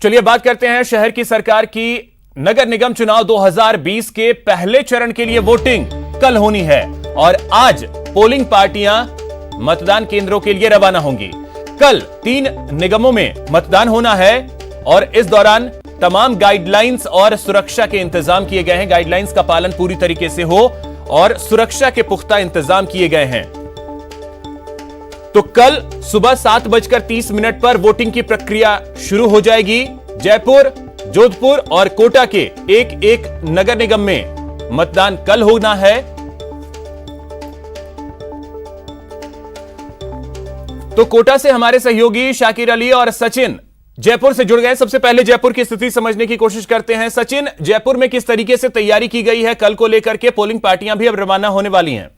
चलिए बात करते हैं शहर की सरकार की। नगर निगम चुनाव 2020 के पहले चरण के लिए वोटिंग कल होनी है और आज पोलिंग पार्टियां मतदान केंद्रों के लिए रवाना होंगी। कल 3 निगमों में मतदान होना है और इस दौरान तमाम गाइडलाइंस और सुरक्षा के इंतजाम किए गए हैं। गाइडलाइंस का पालन पूरी तरीके से हो और सुरक्षा के पुख्ता इंतजाम किए गए हैं। तो कल सुबह 7:30 पर वोटिंग की प्रक्रिया शुरू हो जाएगी। जयपुर, जोधपुर और कोटा के एक एक नगर निगम में मतदान कल होना है। तो कोटा से हमारे सहयोगी शाकिर अली और सचिन जयपुर से जुड़ गए। सबसे पहले जयपुर की स्थिति समझने की कोशिश करते हैं। सचिन, जयपुर में किस तरीके से तैयारी की गई है कल को लेकर के? पोलिंग पार्टियां भी अब रवाना होने वाली हैं।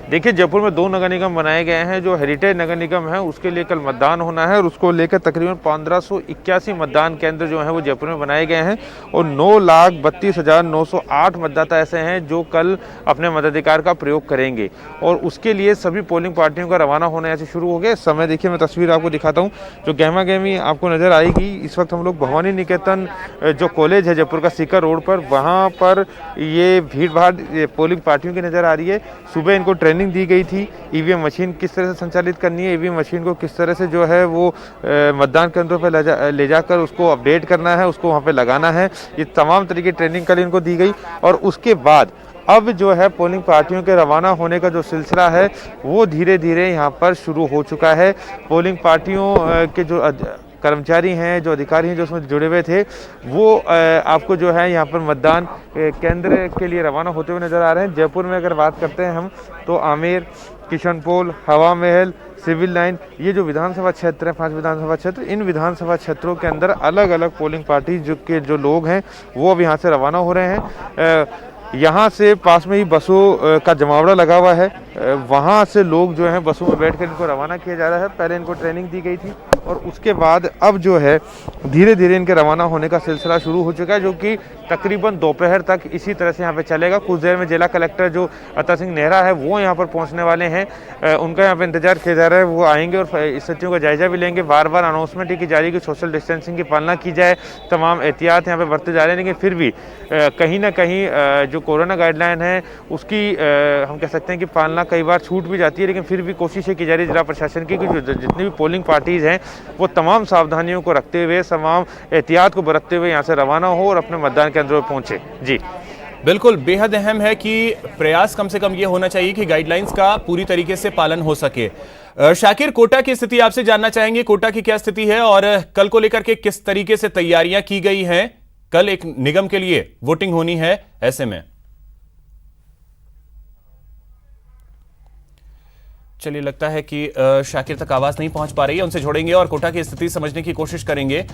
देखिए, जयपुर में 2 नगर निगम बनाए गए हैं। जो हेरिटेज नगर निगम है उसके लिए कल मतदान होना है और उसको लेकर तकरीबन 1581 मतदान केंद्र जो हैं वो जयपुर में बनाए गए हैं और 9,32,908 मतदाता ऐसे हैं जो कल अपने मताधिकार का प्रयोग करेंगे और उसके लिए सभी पोलिंग पार्टियों का रवाना होना ऐसे शुरू हो गया। इस समय देखिए, मैं तस्वीर आपको दिखाता हूँ जो गहमा गहमी आपको नजर आएगी। इस वक्त हम लोग भवानी निकेतन जो कॉलेज है जयपुर का सीकर रोड पर, वहाँ पर ये भीड़ भाड़ पोलिंग पार्टियों की नजर आ रही है। सुबह इनको ट्रेनिंग दी गई थी ईवीएम मशीन किस तरह से संचालित करनी है, ईवीएम मशीन को किस तरह से जो है वो मतदान केंद्रों पर ले जाकर उसको अपडेट करना है, उसको वहाँ पे लगाना है। ये तमाम तरीके की ट्रेनिंग कल इनको दी गई और उसके बाद अब जो है पोलिंग पार्टियों के रवाना होने का जो सिलसिला है वो धीरे धीरे यहाँ पर शुरू हो चुका है। पोलिंग पार्टियों के जो कर्मचारी हैं, जो अधिकारी हैं जो उसमें जुड़े हुए थे, वो आपको जो है यहाँ पर मतदान केंद्र के लिए रवाना होते हुए नजर आ रहे हैं। जयपुर में अगर बात करते हैं हम तो आमेर, किशनपोल, हवा महल, सिविल लाइन, ये जो विधानसभा क्षेत्र है 5 विधानसभा क्षेत्र, इन विधानसभा क्षेत्रों के अंदर अलग अलग पोलिंग पार्टी जो लोग हैं वो अब यहाँ से रवाना हो रहे हैं। यहाँ से पास में ही बसों का जमावड़ा लगा हुआ है, वहाँ से लोग जो हैं बसों में बैठकर इनको रवाना किया जा रहा है। पहले इनको ट्रेनिंग दी गई थी और उसके बाद अब जो है धीरे धीरे इनके रवाना होने का सिलसिला शुरू हो चुका है, जो कि तकरीबन दोपहर तक इसी तरह से यहाँ पे चलेगा। कुछ देर में जिला कलेक्टर जो अता सिंह नेहरा है वो यहाँ पर पहुँचने वाले हैं। उनका यहाँ पे इंतजार किया जा रहा है। वो आएंगे और स्थितियों का जायजा भी लेंगे। बार बार अनाउंसमेंट की जा रही है कि सोशल डिस्टेंसिंग की पालना की जाए, तमाम एहतियात यहाँ पे बरते जा रहे हैं, लेकिन फिर भी कहीं ना कहीं जो कोरोना गाइडलाइन है उसकी हम कह सकते हैं कि पालना कई बार छूट भी जाती है, लेकिन फिर भी कोशिशें की जा रही है जिला प्रशासन की कि जो जितनी भी पोलिंग पार्टीज हैं वो तमाम सावधानियों को रखते हुए, तमाम एहतियात को बरतते हुए यहाँ से रवाना हो और अपने मतदान केंद्रों पर पहुंचे। जी बिल्कुल, बेहद अहम है कि प्रयास कम से कम ये होना चाहिए कि गाइडलाइंस का पूरी तरीके से पालन हो सके। शाकिर, कोटा की स्थिति आपसे जानना चाहेंगे। कोटा की क्या स्थिति है और कल को लेकर के किस तरीके से तैयारियां की गई हैं? कल एक निगम के लिए वोटिंग होनी है, ऐसे में चलिए लगता है कि शाकिर तक आवाज नहीं पहुंच पा रही है। उनसे जोड़ेंगे और कोटा की स्थिति समझने की कोशिश करेंगे।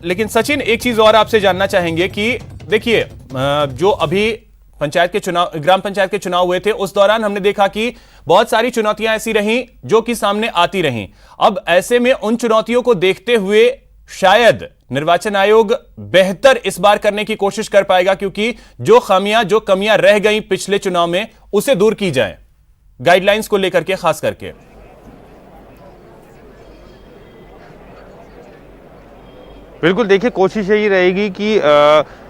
लेकिन सचिन, एक चीज और आपसे जानना चाहेंगे कि देखिए, जो अभी पंचायत के चुनाव, ग्राम पंचायत के चुनाव हुए थे, उस दौरान हमने देखा कि बहुत सारी चुनौतियां ऐसी रहीं जो कि सामने आती रहीं। अब ऐसे में उन चुनौतियों को देखते हुए शायद निर्वाचन आयोग बेहतर इस बार करने की कोशिश कर पाएगा, क्योंकि जो कमियां रह गई पिछले चुनाव में उसे दूर की जाए, गाइडलाइंस को लेकर के खास करके। बिल्कुल, देखिए, कोशिश यही रहेगी कि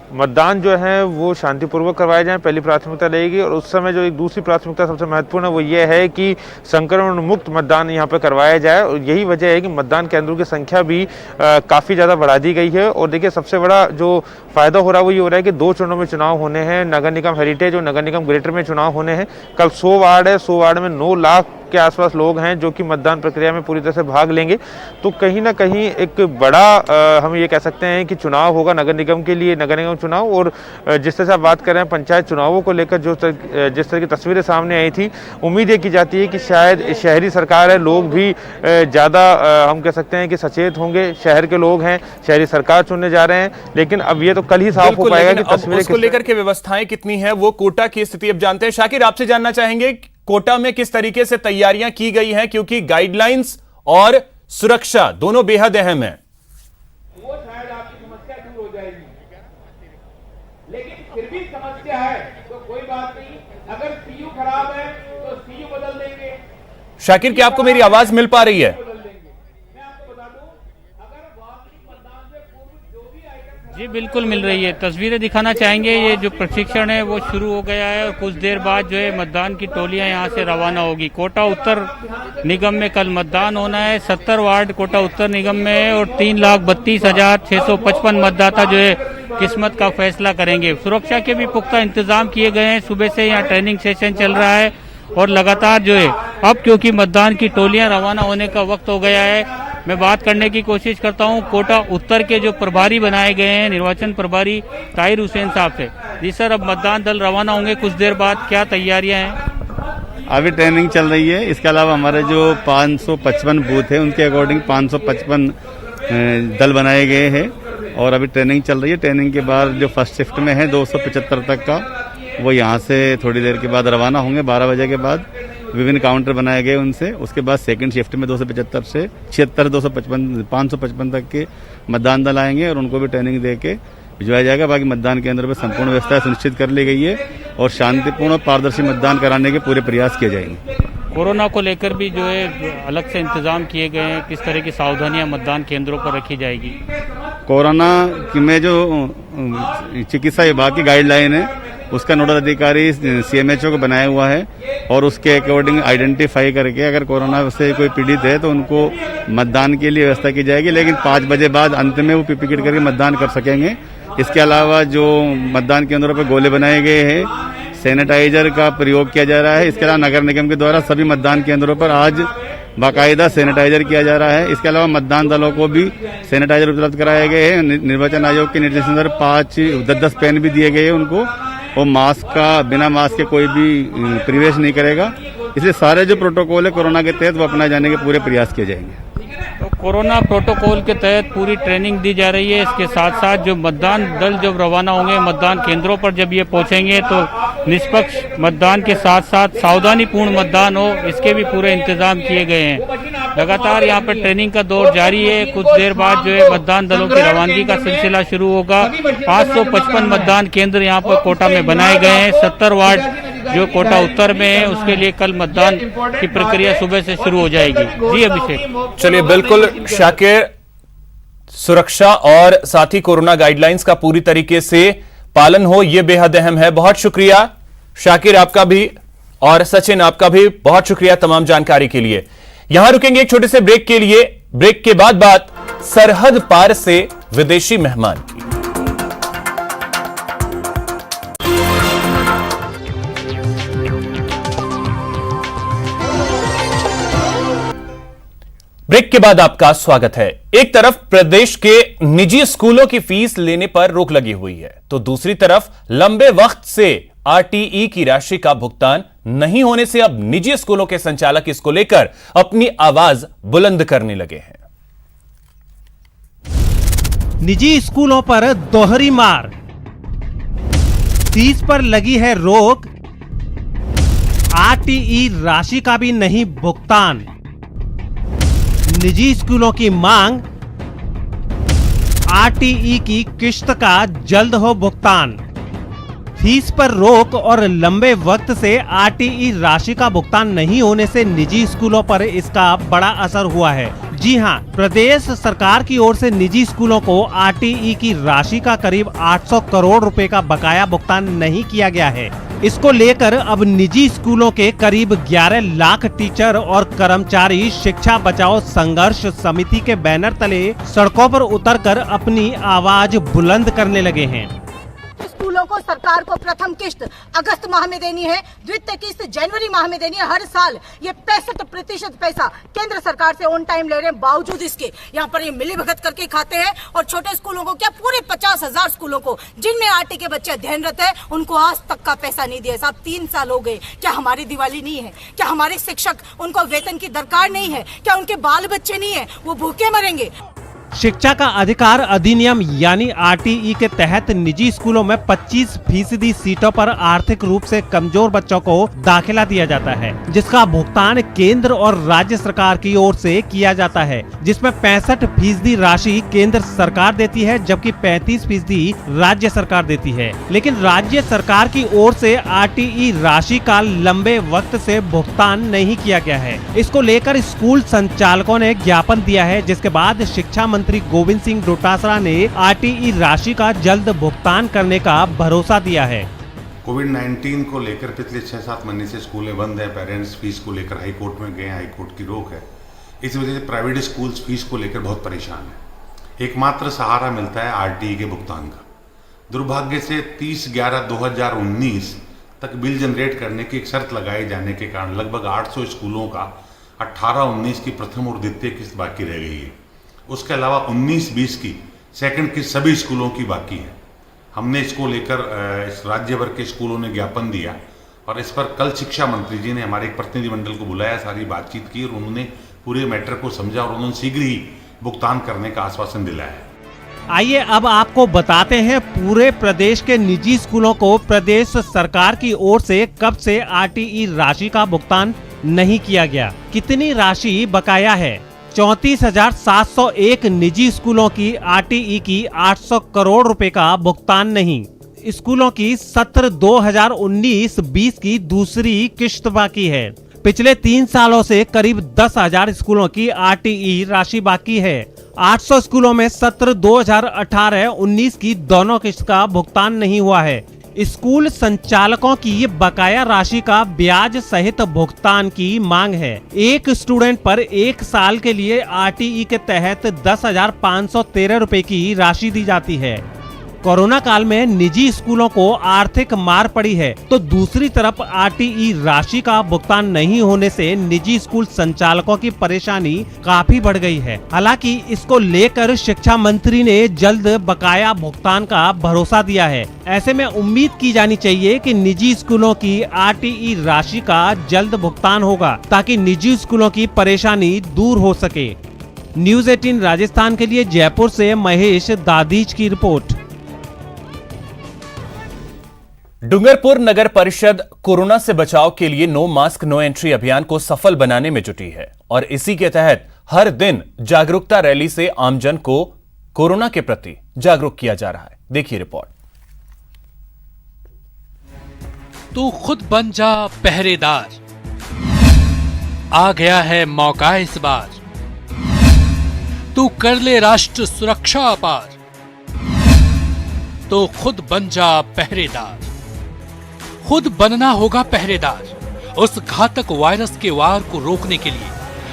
मतदान जो है वो शांतिपूर्वक करवाए जाएं, पहली प्राथमिकता रहेगी। और उस समय जो एक दूसरी प्राथमिकता सबसे महत्वपूर्ण है वो ये है कि संक्रमण मुक्त मतदान यहाँ पे करवाया जाए और यही वजह है कि मतदान केंद्रों की संख्या भी काफ़ी ज़्यादा बढ़ा दी गई है। और देखिए, सबसे बड़ा जो फायदा हो रहा है वो ये हो रहा है कि 2 चरणों में चुनाव होने हैं। नगर निगम हेरिटेज और नगर निगम ग्रेटर में चुनाव होने हैं। कल 100 वार्ड है, 100 वार्ड में 9 लाख के आसपास लोग हैं जो कि मतदान प्रक्रिया में पूरी तरह से भाग लेंगे। तो कहीं ना कहीं एक बड़ा हम ये कह सकते हैं कि चुनाव होगा नगर निगम के लिए, नगर निगम चुनाव। और जिस तरह से आप बात कर रहे हैं पंचायत चुनावों को लेकर जिस तरह की तस्वीरें सामने आई थी, उम्मीद ये की जाती है कि शायद शहरी सरकार है, लोग भी ज़्यादा हम कह सकते हैं कि सचेत होंगे। शहर के लोग हैं, शहरी सरकार चुनने जा रहे हैं, लेकिन अब ये तो कल ही साफ हो पाएगा कि तस्वीरें उसको लेकर के व्यवस्थाएं कितनी है। वो कोटा की स्थिति अब जानते हैं। शाकिर, आपसे जानना चाहेंगे कोटा में किस तरीके से तैयारियां की गई हैं, क्योंकि गाइडलाइंस और सुरक्षा दोनों बेहद अहम है। वो शायद आपकी समस्या दूर हो जाएगी, लेकिन फिर भी समस्या है तो कोई बात नहीं। अगर सीयू खराब है तो सीयू बदल देंगे। शाकिर, क्या आपको मेरी आवाज मिल पा रही है? जी बिल्कुल मिल रही है। तस्वीरें दिखाना चाहेंगे। ये जो प्रशिक्षण है वो शुरू हो गया है और कुछ देर बाद जो है मतदान की टोलियां यहां से रवाना होगी। कोटा उत्तर निगम में कल मतदान होना है। 70 वार्ड कोटा उत्तर निगम में है और 3,32,655 मतदाता जो है किस्मत का फैसला करेंगे। सुरक्षा के भी पुख्ता इंतजाम किए गए हैं। सुबह से यहाँ ट्रेनिंग सेशन चल रहा है और लगातार जो है अब क्योंकि मतदान की टोलियां रवाना होने का वक्त हो गया है, मैं बात करने की कोशिश करता हूं कोटा उत्तर के जो प्रभारी बनाए गए हैं, निर्वाचन प्रभारी ताहिर हुसैन साहब से। जी सर, अब मतदान दल रवाना होंगे कुछ देर बाद, क्या तैयारियां हैं? अभी ट्रेनिंग चल रही है। इसके अलावा हमारे जो 555 बूथ है उनके अकॉर्डिंग 555 दल बनाए गए हैं और अभी ट्रेनिंग चल रही है। ट्रेनिंग के बाद जो फर्स्ट शिफ्ट में है 275 तक का, वो यहाँ से थोड़ी देर के बाद रवाना होंगे। 12 बजे के बाद विभिन्न काउंटर बनाए गए उनसे। उसके बाद सेकंड शिफ्ट में 275 से 76, 255, 555 तक के मतदान दल आएंगे और उनको भी ट्रेनिंग दे के भिजवाया जाएगा। बाकी मतदान केंद्र पर संपूर्ण व्यवस्था सुनिश्चित कर ली गई है और शांतिपूर्ण और पारदर्शी मतदान कराने के पूरे प्रयास किए जाएंगे। कोरोना को लेकर भी जो है अलग से इंतजाम किए गए हैं, किस तरह की सावधानियां मतदान केंद्रों पर रखी जाएगी? कोरोना में जो चिकित्सा विभाग की गाइडलाइन है उसका नोडल अधिकारी CMHO को बनाया हुआ है और उसके अकॉर्डिंग आइडेंटिफाई करके अगर कोरोना से कोई पीड़ित है तो उनको मतदान के लिए व्यवस्था की जाएगी। लेकिन 5 बजे बाद अंत में वो पीपी किट करके मतदान कर सकेंगे। इसके अलावा जो मतदान केंद्रों पर गोले बनाए गए हैं, सैनिटाइजर का प्रयोग किया जा रहा है। इसके अलावा नगर निगम के द्वारा सभी मतदान केंद्रों पर आज बाकायदा सैनिटाइजर किया जा रहा है। इसके अलावा मतदान दलों को भी सैनिटाइजर उपलब्ध कराए गए हैं। निर्वाचन आयोग के निर्देशानुसार 10 पेन भी दिए गए हैं उनको और मास्क का, बिना मास्क के कोई भी प्रवेश नहीं करेगा। इसलिए सारे जो प्रोटोकॉल है कोरोना के तहत वो अपनाए जाने के पूरे प्रयास किए जाएंगे। तो कोरोना प्रोटोकॉल के तहत पूरी ट्रेनिंग दी जा रही है। इसके साथ साथ जो मतदान दल जब रवाना होंगे मतदान केंद्रों पर जब ये पहुंचेंगे तो निष्पक्ष मतदान के साथ साथ सावधानीपूर्ण मतदान हो, इसके भी पूरे इंतजाम किए गए हैं। लगातार यहाँ पर ट्रेनिंग का दौर जारी है। कुछ देर बाद जो है मतदान दलों की रवानगी का सिलसिला शुरू होगा। 555 मतदान केंद्र यहाँ पर कोटा में बनाए गए हैं। 70 वार्ड जो कोटा उत्तर में है उसके लिए कल मतदान की प्रक्रिया सुबह से शुरू हो जाएगी। जी अभिषेक। चलिए, बिल्कुल शाकिर, सुरक्षा और साथ ही कोरोना गाइडलाइंस का पूरी तरीके से पालन हो, यह बेहद अहम है। बहुत शुक्रिया शाकिर आपका भी और सचिन आपका भी बहुत शुक्रिया तमाम जानकारी के लिए। यहां रुकेंगे एक छोटे से ब्रेक के लिए। ब्रेक के बाद बात सरहद पार से विदेशी मेहमान की। ब्रेक के बाद आपका स्वागत है। एक तरफ प्रदेश के निजी स्कूलों की फीस लेने पर रोक लगी हुई है तो दूसरी तरफ लंबे वक्त से RTE की राशि का भुगतान नहीं होने से अब निजी स्कूलों के संचालक इसको लेकर अपनी आवाज बुलंद करने लगे हैं। निजी स्कूलों पर दोहरी मार, फीस पर लगी है रोक, RTE राशि का भी नहीं भुगतान। निजी स्कूलों की मांग, RTE की किश्त का जल्द हो भुगतान। फीस पर रोक और लंबे वक्त से RTE राशि का भुगतान नहीं होने से निजी स्कूलों पर इसका बड़ा असर हुआ है। जी हां, प्रदेश सरकार की ओर से निजी स्कूलों को RTE की राशि का करीब 800 करोड़ रुपए का बकाया भुगतान नहीं किया गया है। इसको लेकर अब निजी स्कूलों के करीब 11 लाख टीचर और कर्मचारी शिक्षा बचाओ संघर्ष समिति के बैनर तले सड़कों पर उतरकर अपनी आवाज बुलंद करने लगे हैं। स्कूलों को सरकार को प्रथम किश्त अगस्त माह में देनी है, द्वितीय किश्त जनवरी माह में देनी है। हर साल ये 65% पैसा केंद्र सरकार से ऑन टाइम ले रहे हैं। बावजूद इसके यहाँ पर ये मिली भगत करके खाते हैं और छोटे स्कूलों को क्या पूरे 50,000 स्कूलों को जिनमें RT के बच्चे अध्ययनरत है उनको आज तक का पैसा नहीं दिया। साहब 3 साल हो गए। क्या हमारी दिवाली नहीं है? क्या हमारे शिक्षक उनको वेतन की दरकार नहीं है? क्या उनके बाल बच्चे नहीं है? वो भूखे मरेंगे। शिक्षा का अधिकार अधिनियम यानी आरटीई के तहत निजी स्कूलों में 25% सीटों पर आर्थिक रूप से कमजोर बच्चों को दाखिला दिया जाता है, जिसका भुगतान केंद्र और राज्य सरकार की ओर से किया जाता है, जिसमें 65% राशि केंद्र सरकार देती है जबकि 35% राज्य सरकार देती है। लेकिन राज्य सरकार की ओर से आरटीई राशि का लंबे वक्त से भुगतान नहीं किया गया है। इसको लेकर स्कूल संचालकों ने ज्ञापन दिया है, जिसके बाद शिक्षा मंत्री गोविंद सिंह डोटासरा ने आरटीई राशि का जल्द भुगतान करने का भरोसा दिया है। कोविड-19 को लेकर पिछले 6-7 महीने से स्कूलें बंद है। पेरेंट्स फीस को लेकर हाई कोर्ट में गए, हाई कोर्ट की रोक है। इस वजह से प्राइवेट स्कूल्स फीस को लेकर बहुत परेशान है। एकमात्र सहारा मिलता है आरटीई के भुगतान का। दुर्भाग्य से 30/11/2019 तक बिल जनरेट करने की एक शर्त लगाए जाने के कारण लगभग 800 स्कूलों का 18-19 की प्रथम और द्वितीय किस्त बाकी रह गई है। उसके अलावा 19-20 की सेकंड किस्त सभी स्कूलों की बाकी है। हमने इसको लेकर इस राज्य भर के स्कूलों ने ज्ञापन दिया और इस पर कल शिक्षा मंत्री जी ने हमारे एक प्रतिनिधिमंडल को बुलाया, सारी बातचीत की और उन्होंने पूरे मैटर को समझा और उन्होंने शीघ्र ही भुगतान करने का आश्वासन दिलाया है। आइए अब आपको बताते हैं पूरे प्रदेश के निजी स्कूलों को प्रदेश सरकार की ओर से कब से आरटीई राशि का भुगतान नहीं किया गया, कितनी राशि बकाया है। 34,701 निजी स्कूलों की आरटीई की 800 करोड़ रुपए का भुगतान नहीं। स्कूलों की सत्र 2019-20 की दूसरी किश्त बाकी है। पिछले 3 सालों से करीब 10,000 स्कूलों की आरटीई राशि बाकी है। 800 स्कूलों में सत्र 2018-19 की दोनों किश्त का भुगतान नहीं हुआ है। स्कूल संचालकों की बकाया राशि का ब्याज सहित भुगतान की मांग है। एक स्टूडेंट पर 1 साल के लिए आरटीई के तहत 10,513 रुपए की राशि दी जाती है। कोरोना काल में निजी स्कूलों को आर्थिक मार पड़ी है, तो दूसरी तरफ आरटीई राशि का भुगतान नहीं होने से निजी स्कूल संचालकों की परेशानी काफी बढ़ गई है। हालांकि इसको लेकर शिक्षा मंत्री ने जल्द बकाया भुगतान का भरोसा दिया है। ऐसे में उम्मीद की जानी चाहिए कि निजी स्कूलों की आरटीई राशि का जल्द भुगतान होगा ताकि निजी स्कूलों की परेशानी दूर हो सके। न्यूज़ 18 राजस्थान के लिए जयपुर से महेश दादीज की रिपोर्ट। डूंगरपुर नगर परिषद कोरोना से बचाव के लिए नो मास्क नो एंट्री अभियान को सफल बनाने में जुटी है और इसी के तहत हर दिन जागरूकता रैली से आमजन को कोरोना के प्रति जागरूक किया जा रहा है। देखिए रिपोर्ट। तू खुद बन जा पहरेदार, आ गया है मौका इस बार। तू कर ले राष्ट्र सुरक्षा अपार, तो खुद बन जा पहरेदार। खुद बनना होगा पहरेदार उस घातक वायरस के वार को रोकने के लिए,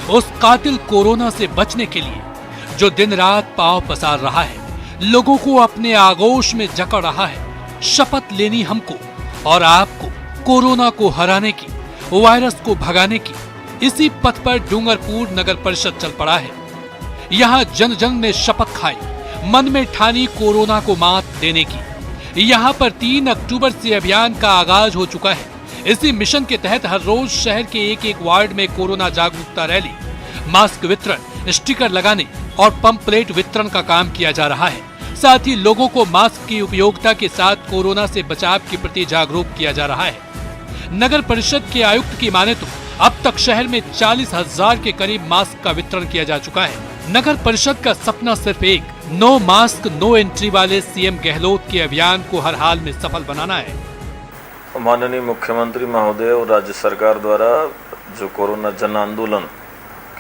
उस कातिल कोरोना से बचने के लिए जो दिन रात पांव पसार रहा है, लोगों को अपने आगोश में जकड़ रहा है। शपथ लेनी हमको और आपको कोरोना को हराने की, वायरस को भगाने की। इसी पथ पर डूंगरपुर नगर परिषद चल पड़ा है। यहाँ जन जन ने शपथ खाई, मन में ठानी कोरोना को मात देने की। यहाँ पर 3 अक्टूबर से अभियान का आगाज हो चुका है। इसी मिशन के तहत हर रोज शहर के एक वार्ड में कोरोना जागरूकता रैली, मास्क वितरण, स्टिकर लगाने और पंप प्लेट वितरण का काम किया जा रहा है। साथ ही लोगों को मास्क की उपयोगिता के साथ कोरोना से बचाव के प्रति जागरूक किया जा रहा है। नगर परिषद के आयुक्त की माने तो अब तक शहर में 40,000 के करीब मास्क का वितरण किया जा चुका है। नगर परिषद का सपना सिर्फ एक नो मास्क नो एंट्री वाले सीएम गहलोत के अभियान को हर हाल में सफल बनाना है। माननीय मुख्यमंत्री महोदय और राज्य सरकार द्वारा जो कोरोना जन आंदोलन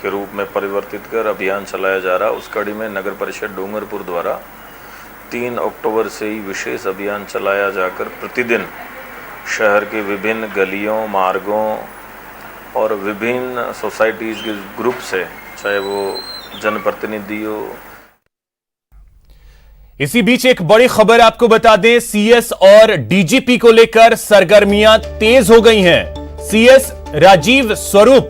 के रूप में परिवर्तित कर अभियान चलाया जा रहा है, उस कड़ी में नगर परिषद डूंगरपुर द्वारा 3 अक्टूबर से ही विशेष अभियान चलाया जाकर प्रतिदिन शहर के विभिन्न गलियों, मार्गों और विभिन्न सोसाइटीज के ग्रुप से, चाहे वो जनप्रतिनिधि हो। इसी बीच एक बड़ी खबर आपको बता दें, सीएस और डीजीपी को लेकर सरगर्मियां तेज हो गई हैं। सीएस राजीव स्वरूप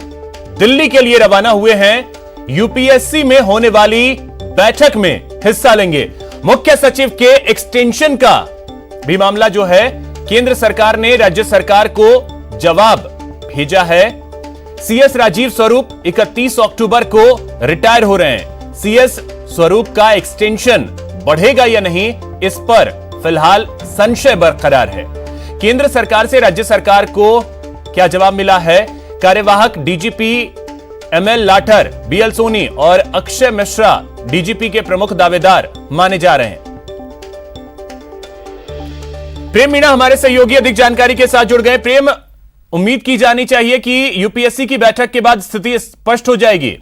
दिल्ली के लिए रवाना हुए हैं। यूपीएससी में होने वाली बैठक में हिस्सा लेंगे। मुख्य सचिव के एक्सटेंशन का भी मामला जो है, केंद्र सरकार ने राज्य सरकार को जवाब भेजा है। सीएस राजीव स्वरूप 31 अक्टूबर को रिटायर हो रहे हैं। CS स्वरूप का एक्सटेंशन बढ़ेगा या नहीं, इस पर फिलहाल संशय बरकरार है। केंद्र सरकार से राज्य सरकार को क्या जवाब मिला है? कार्यवाहक DGP ML Lather, BL Soni और अक्षय मिश्रा डीजीपी के प्रमुख दावेदार माने जा रहे हैं। प्रेम मीणा हमारे सहयोगी अधिक जानकारी के साथ जुड़ गए। प्रेम, उम्मीद की जानी चाहिए कि यूपीएससी की बैठक के बाद स्थिति स्पष्ट हो जाएगी।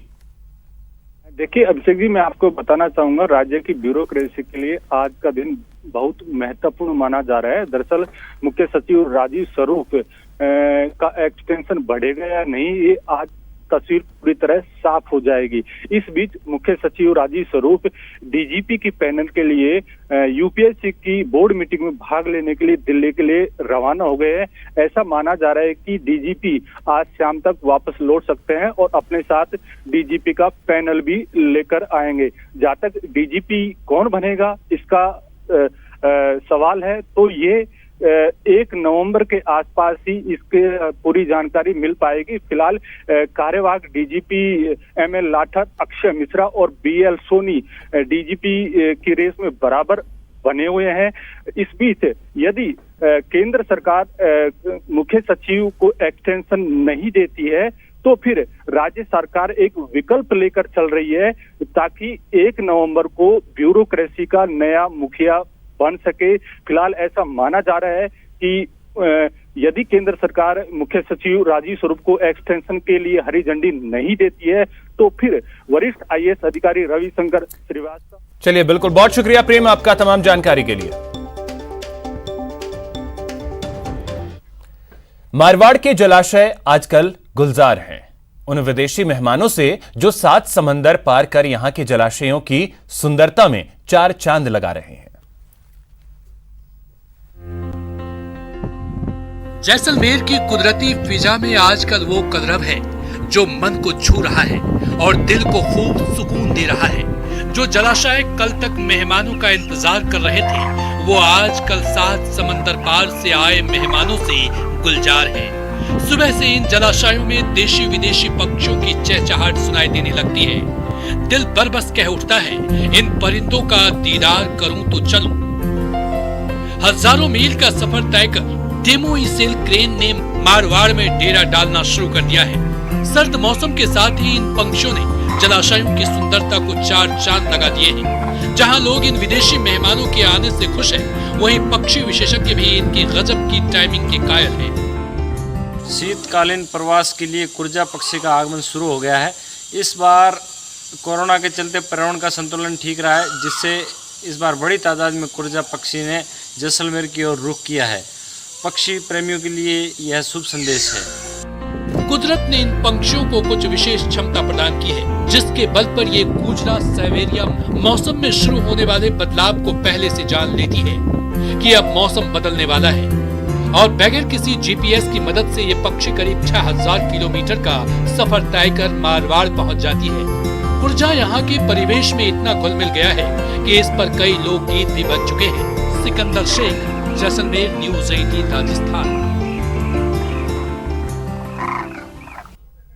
देखिए अभिषेक जी, मैं आपको बताना चाहूंगा, राज्य की ब्यूरोक्रेसी के लिए आज का दिन बहुत महत्वपूर्ण माना जा रहा है। दरअसल मुख्य सचिव राजीव स्वरूप का एक्सटेंशन बढ़ेगा या नहीं, ये आज तस्वीर पूरी तरह साफ हो जाएगी। इस बीच मुख्य सचिव राजीव स्वरूप डीजीपी की पैनल के लिए यूपीएससी की बोर्ड मीटिंग में भाग लेने के लिए दिल्ली के लिए रवाना हो गए हैं। ऐसा माना जा रहा है कि डीजीपी आज शाम तक वापस लौट सकते हैं और अपने साथ डीजीपी का पैनल भी लेकर आएंगे। जहाँ तक डीजीपी कौन बनेगा इसका सवाल है, तो ये 1 नवंबर के आसपास ही इसके पूरी जानकारी मिल पाएगी। फिलहाल कार्यवाहक डीजीपी ML लाठर, अक्षय मिश्रा और BL सोनी डीजीपी की रेस में बराबर बने हुए हैं। इस बीच यदि केंद्र सरकार मुख्य सचिव को एक्सटेंशन नहीं देती है तो फिर राज्य सरकार एक विकल्प लेकर चल रही है ताकि 1 नवंबर को ब्यूरोक्रेसी का नया मुखिया बन सके। फिलहाल ऐसा माना जा रहा है कि यदि केंद्र सरकार मुख्य सचिव राजीव स्वरूप को एक्सटेंशन के लिए हरी झंडी नहीं देती है तो फिर वरिष्ठ IAS अधिकारी रविशंकर श्रीवास्तव। चलिए, बिल्कुल, बहुत शुक्रिया प्रेम आपका तमाम जानकारी के लिए। मारवाड़ के जलाशय आजकल गुलजार हैं उन विदेशी मेहमानों से जो 7 समंदर पार कर यहां के जलाशयों की सुंदरता में 4 चांद लगा रहे हैं। जैसलमेर की कुदरती फिजा में आजकल वो कलरव है जो मन को छू रहा है और दिल को खूब सुकून दे रहा है। जो जलाशय कल तक मेहमानों का इंतजार कर रहे थे वो आजकल 7 समंदर पार से आए मेहमानों से गुलजार है। सुबह से इन जलाशयों में देशी विदेशी पक्षियों की चहचहाट सुनाई देने लगती है। दिल बरबस कह उठता है, इन परिंदों का दीदार करूं तो चलूं। हजारों मील का सफर तय कर डेमोई सेल क्रेन ने मारवाड़ में डेरा डालना शुरू कर दिया है। सर्द मौसम के साथ ही इन पंक्षियों ने जलाशयों की सुंदरता को 4 चांद लगा दिए हैं। जहां लोग इन विदेशी मेहमानों के आने से खुश हैं, वहीं पक्षी विशेषज्ञ भी इनकी गजब की टाइमिंग के कायल हैं। शीतकालीन प्रवास के लिए कुर्जा पक्षी का आगमन शुरू हो गया है। इस बार कोरोना के चलते पर्यावरण का संतुलन ठीक रहा है, जिससे इस बार बड़ी तादाद में कुर्जा पक्षी ने जैसलमेर की ओर रुख किया है। पक्षी प्रेमियों के लिए यह शुभ संदेश है। कुदरत ने इन पंक्षियों को कुछ विशेष क्षमता प्रदान की है, जिसके बल पर ये कूजरा सवेरिया मौसम में शुरू होने वाले बदलाव को पहले से जान लेती है कि अब मौसम बदलने वाला है और बगैर किसी GPS की मदद से ये पक्षी करीब 6000 किलोमीटर का सफर तय कर मारवाड़ पहुंच जाती है। कुर्जा यहाँ के परिवेश में इतना घुल मिल गया है कि इस पर कई लोकगीत भी बन चुके हैं। सिकंदर शेख, जैसलमेर, न्यूज़ 18 राजस्थान।